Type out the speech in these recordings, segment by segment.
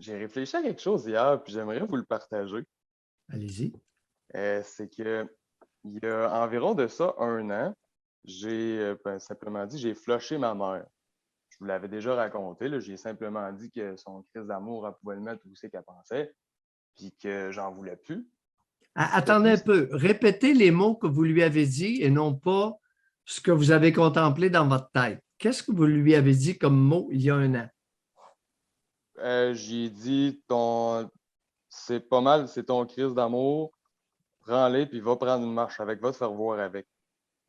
J'ai réfléchi à quelque chose hier, puis j'aimerais vous le partager. Allez-y. C'est que il y a environ de ça 1 an, j'ai simplement dit, j'ai flushé ma mère. Je vous l'avais déjà raconté, là, j'ai simplement dit que son crise d'amour, elle pouvait le mettre où c'est qu'elle pensait, puis que j'en voulais plus. Puis Attendez depuis, un peu. Répétez les mots que vous lui avez dit et non pas ce que vous avez contemplé dans votre tête. Qu'est-ce que vous lui avez dit comme mot il y a 1 an? j'ai dit, c'est pas mal, c'est ton crise d'amour, prends-les, puis va prendre une marche avec, va te faire voir avec.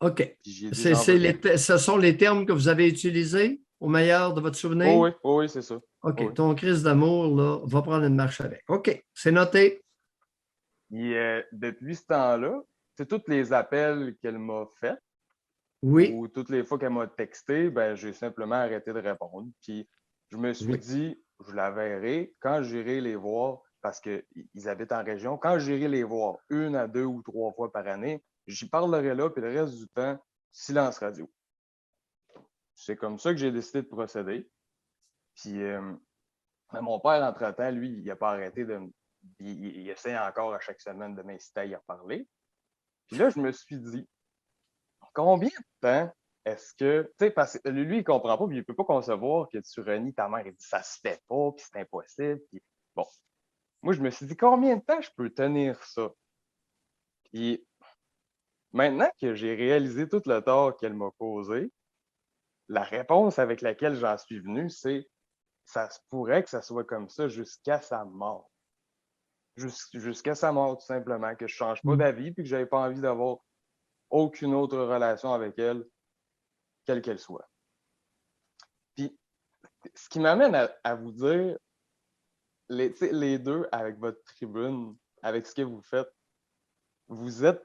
OK. Puis j'ai dit, j'en veux plus. Ce sont les termes que vous avez utilisés au meilleur de votre souvenir? Oh oui, oh oui, c'est ça. Oh OK. oui. Ton crise d'amour, là, va prendre une marche avec. OK. C'est noté. Puis, depuis ce temps-là, c'est tous les appels qu'elle m'a faits Oui. ou toutes les fois qu'elle m'a texté, ben, j'ai simplement arrêté de répondre. Puis, je me suis Oui. dit, je la verrai quand j'irai les voir, parce qu'ils habitent en région, quand j'irai les voir 1 à 2 ou 3 fois par année, j'y parlerai là, puis le reste du temps, silence radio. C'est comme ça que j'ai décidé de procéder. Puis, mon père, entre-temps, lui, il n'a pas arrêté de il essaie encore à chaque semaine de m'inciter à y reparler. Puis là, je me suis dit, combien de temps est-ce que, tu sais, parce que lui, il ne comprend pas, puis il ne peut pas concevoir que tu renies ta mère. Il dit, ça se fait pas, puis c'est impossible. Puis bon, moi, je me suis dit, combien de temps je peux tenir ça? Puis maintenant que j'ai réalisé tout le tort qu'elle m'a causé, la réponse avec laquelle j'en suis venu, c'est, ça se pourrait que ça soit comme ça jusqu'à sa mort. Jusqu'à sa mort, tout simplement, que je ne change pas d'avis, puis que je n'avais pas envie d'avoir aucune autre relation avec elle, quelle qu'elle soit. Puis, ce qui m'amène à vous dire, les deux, avec votre tribune, avec ce que vous faites, vous êtes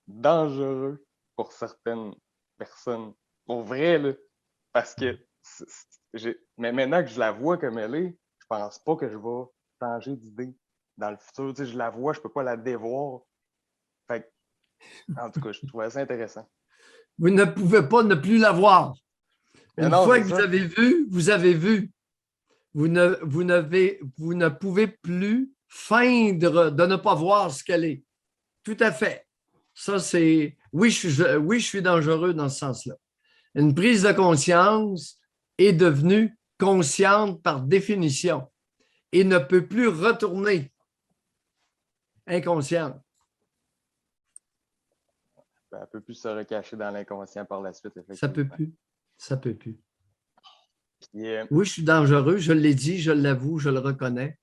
dangereux pour certaines personnes. Pour vrai, là. Parce que, mais maintenant que je la vois comme elle est, je pense pas que je vais changer d'idée dans le futur. Tu sais, je la vois, je peux pas la dévoir. Fait en tout cas, je trouvais ça intéressant. Vous ne pouvez pas ne plus la voir. Mais Une non, fois c'est que vous ça. avez vu, vous avez vu. Vous ne pouvez plus feindre de ne pas voir ce qu'elle est. Tout à fait. Ça, c'est. Oui, oui, je suis dangereux dans ce sens-là. Une prise de conscience est devenue consciente par définition et ne peut plus retourner inconsciente. Ben, elle peut plus se recacher dans l'inconscient par la suite, Ça peut effectivement. plus. Ça peut plus. Puis, Oui, je suis dangereux, je l'ai dit, je l'avoue, je le reconnais.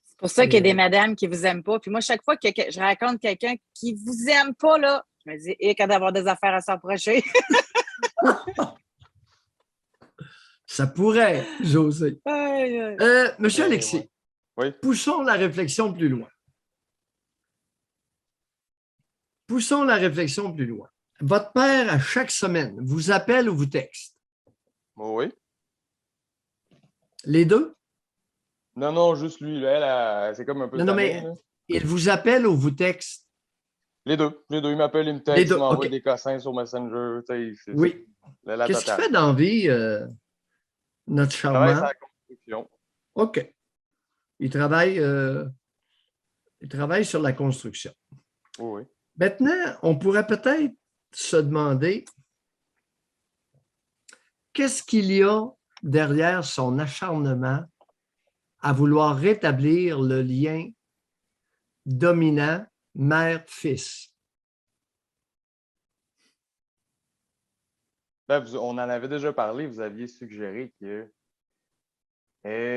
C'est pour ça qu'il y a des madames qui ne vous aiment pas. Puis moi, chaque fois que je rencontre quelqu'un qui ne vous aime pas, là, je me dis, et quand d'avoir des affaires à s'approcher. Ça pourrait, José. Monsieur Alexis, oui. Poussons la réflexion plus loin. Poussons la réflexion plus loin. Votre père, à chaque semaine, vous appelle ou vous texte? Oui. Les deux? Non, non, juste lui. Elle, c'est comme un peu Non, mais là. il vous appelle ou vous texte? Les deux. Les deux. Il m'appelle, il me Les texte, deux, il m'envoie OK. des cossins sur Messenger. Oui. La Qu'est-ce qu'il totale. fait dans la vie, notre Il travaille sur charmant? la construction. OK. Il travaille sur la construction. Oui. Maintenant, on pourrait peut-être se demander qu'est-ce qu'il y a derrière son acharnement à vouloir rétablir le lien dominant mère-fils. Ben, on en avait déjà parlé. Vous aviez suggéré que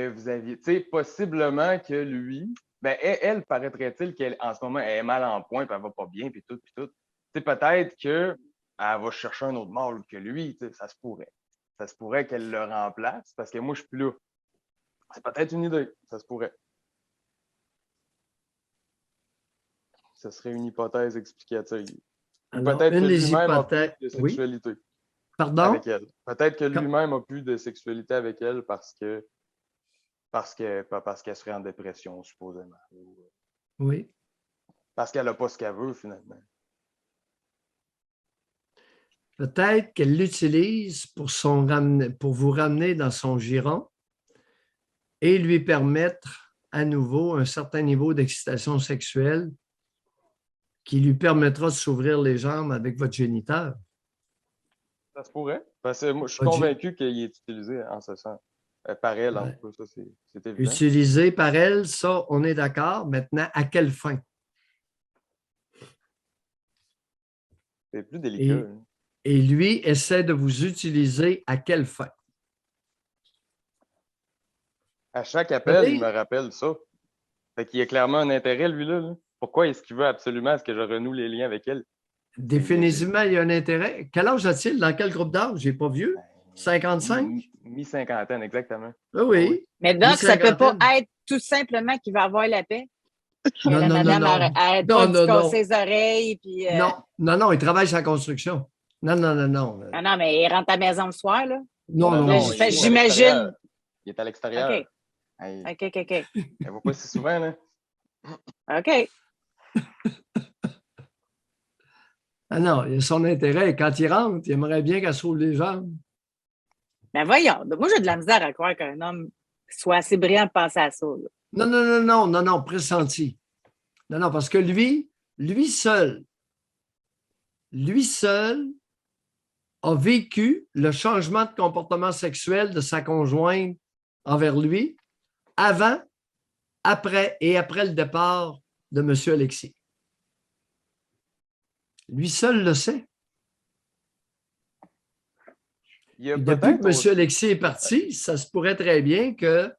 vous aviez, tu sais, possiblement que lui, ben, elle paraîtrait-il qu'en ce moment, elle est mal en point, puis elle va pas bien, puis tout, puis tout. Tu sais, peut-être qu'elle va chercher un autre mâle que lui, tu sais, ça se pourrait. Ça se pourrait qu'elle le remplace, parce que moi, je suis plus là. C'est peut-être une idée, ça se pourrait. Ce serait une hypothèse explicative. Ou Alors, peut-être que une des lui-même a plus hypothèses. de Oui, sexualité pardon? avec elle. Peut-être que lui-même a plus de sexualité avec elle parce qu'elle serait en dépression, supposément. Oui. Parce qu'elle n'a pas ce qu'elle veut, finalement. Peut-être qu'elle l'utilise pour vous ramener dans son giron et lui permettre à nouveau un certain niveau d'excitation sexuelle qui lui permettra de s'ouvrir les jambes avec votre géniteur. Ça se pourrait. Parce que moi, je suis Votre gé- convaincu qu'il est utilisé en ce sens. Par elle, en Ouais. tout cas, ça, c'est évident. Utilisé par elle, ça, on est d'accord. Maintenant, à quelle fin? C'est plus délicat. Et, et lui essaie de vous utiliser à quelle fin? À chaque Vous appel, il savez, me rappelle ça. Fait qu'il y a clairement un intérêt, lui, là. Pourquoi est-ce qu'il veut absolument ce que je renoue les liens avec elle? définitivement, il y a un intérêt. Quel âge a-t-il? Dans quel groupe d'âge? Il n'est pas vieux? 55? Mi-cinquantaine, exactement. Oui, Oui. oui. Mais donc, ça peut pas Mi-cinquantaine. être tout simplement qu'il va avoir la paix. Que Non, la non, non, madame non. arrête Non, pas de non, non. casser ses oreilles. Puis, Non, non, non, il travaille sur la construction. Non, non, non, non. Ah non, mais il rentre à la maison le soir, là. Non, Non, non. Là, non, il est à j'imagine. l'extérieur. Il est à l'extérieur. OK. Hey, OK, OK, OK. elle ne va pas si souvent, là. OK. Ah non, il a son intérêt. Quand il rentre, il aimerait bien qu'elle sauve les jambes. Mais voyons, moi, j'ai de la misère à croire qu'un homme soit assez brillant de penser à ça, là. Non, non, non, non, non, non, pressenti. Non, non, parce que lui seul a vécu le changement de comportement sexuel de sa conjointe envers lui avant, après et après le départ de M. Alexis. Lui seul le sait. Il y a Et depuis que peut-être M. Alexis est parti, ça se pourrait très bien que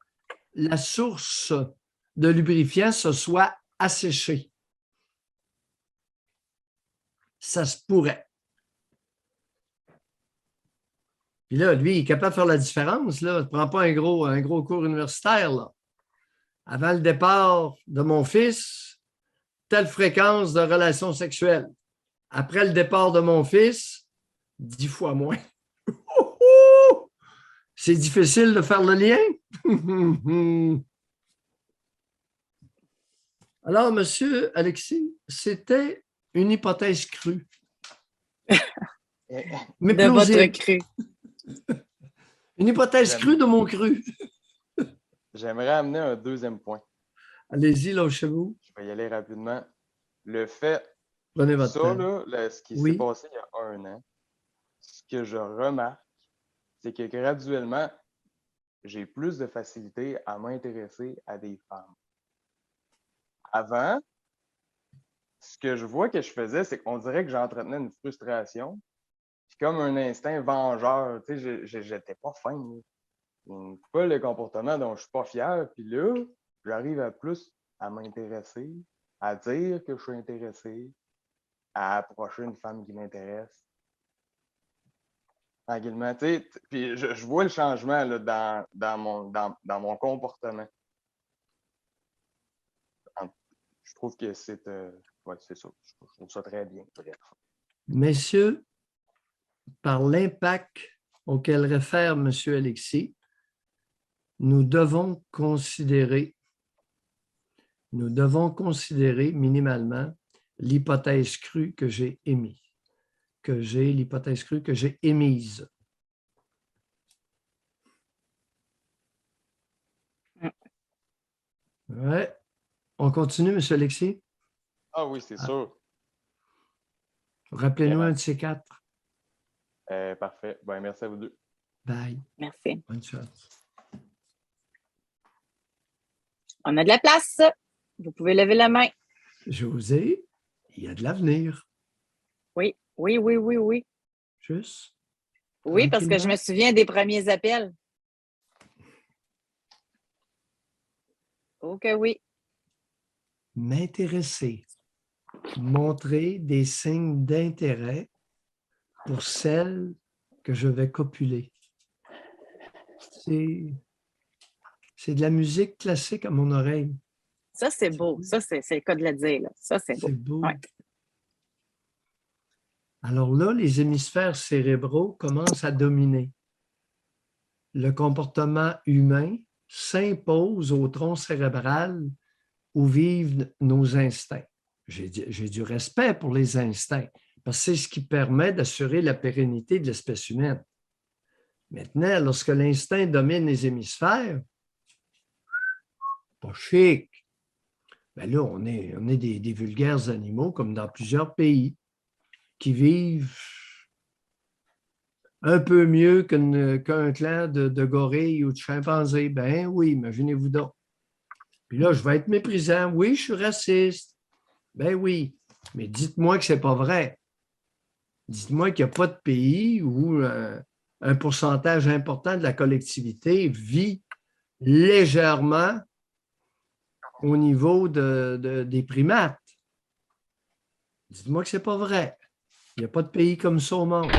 la source de lubrifiant se soit asséchée. Ça se pourrait. Puis là, lui, il est capable de faire la différence. Là. Il ne prend pas un gros cours universitaire. Là. Avant le départ de mon fils, telle fréquence de relations sexuelles. Après le départ de mon fils, 10 fois moins. C'est difficile de faire le lien. Alors, monsieur Alexis, c'était une hypothèse crue. Mais De votre plausible. cru. Une hypothèse crue de mon cru. J'aimerais amener un deuxième point. Allez-y, lâchez-vous. Je vais y aller rapidement. Le fait, Prenez votre ça, temps. là, ce qui Oui. s'est passé il y a 1 an, ce que je remarque, c'est que graduellement, j'ai plus de facilité à m'intéresser à des femmes. Avant, ce que je vois que je faisais, c'est qu'on dirait que j'entretenais une frustration, puis comme un instinct vengeur. Tu sais, j'étais pas fin. Là. Pas le comportement dont je suis pas fier. Puis là, j'arrive à plus à m'intéresser, à dire que je suis intéressé, à approcher une femme qui m'intéresse. Tranquillement, tu sais. Puis je vois le changement là, dans mon comportement. Je trouve que c'est ouais, c'est ça. Je trouve ça très bien. Bref. Messieurs, par l'impact auquel réfère M. Alexis, nous devons considérer minimalement l'hypothèse crue que j'ai émise. Ouais. On continue, M. Alexis? Ah oui, c'est sûr. Rappelez-nous Vraiment. un de ces 4. Parfait. Ben, merci à vous deux. Bye. Merci. Bonne chance. On a de la place. Vous pouvez lever la main. José, il y a de l'avenir. Oui, oui, oui, oui, oui. Juste. Oui, parce que je me souviens des premiers appels. OK, oui. M'intéresser. Montrer des signes d'intérêt pour celle que je vais copuler. C'est de la musique classique à mon oreille. Ça, c'est beau. Ça, c'est le cas de le dire. Là. Ça, c'est beau. C'est beau. Ouais. Alors là, les hémisphères cérébraux commencent à dominer. Le comportement humain s'impose au tronc cérébral où vivent nos instincts. J'ai du respect pour les instincts, parce que c'est ce qui permet d'assurer la pérennité de l'espèce humaine. Maintenant, lorsque l'instinct domine les hémisphères, pas chic. Ben là, on est des vulgaires animaux, comme dans plusieurs pays, qui vivent un peu mieux qu'un clan de gorilles ou de chimpanzés. Ben oui, imaginez-vous donc. Puis là, je vais être méprisant. Oui, je suis raciste. Ben oui, mais dites-moi que ce n'est pas vrai. Dites-moi qu'il n'y a pas de pays où un pourcentage important de la collectivité vit légèrement au niveau des primates. Dites-moi que ce n'est pas vrai. Il n'y a pas de pays comme ça au monde.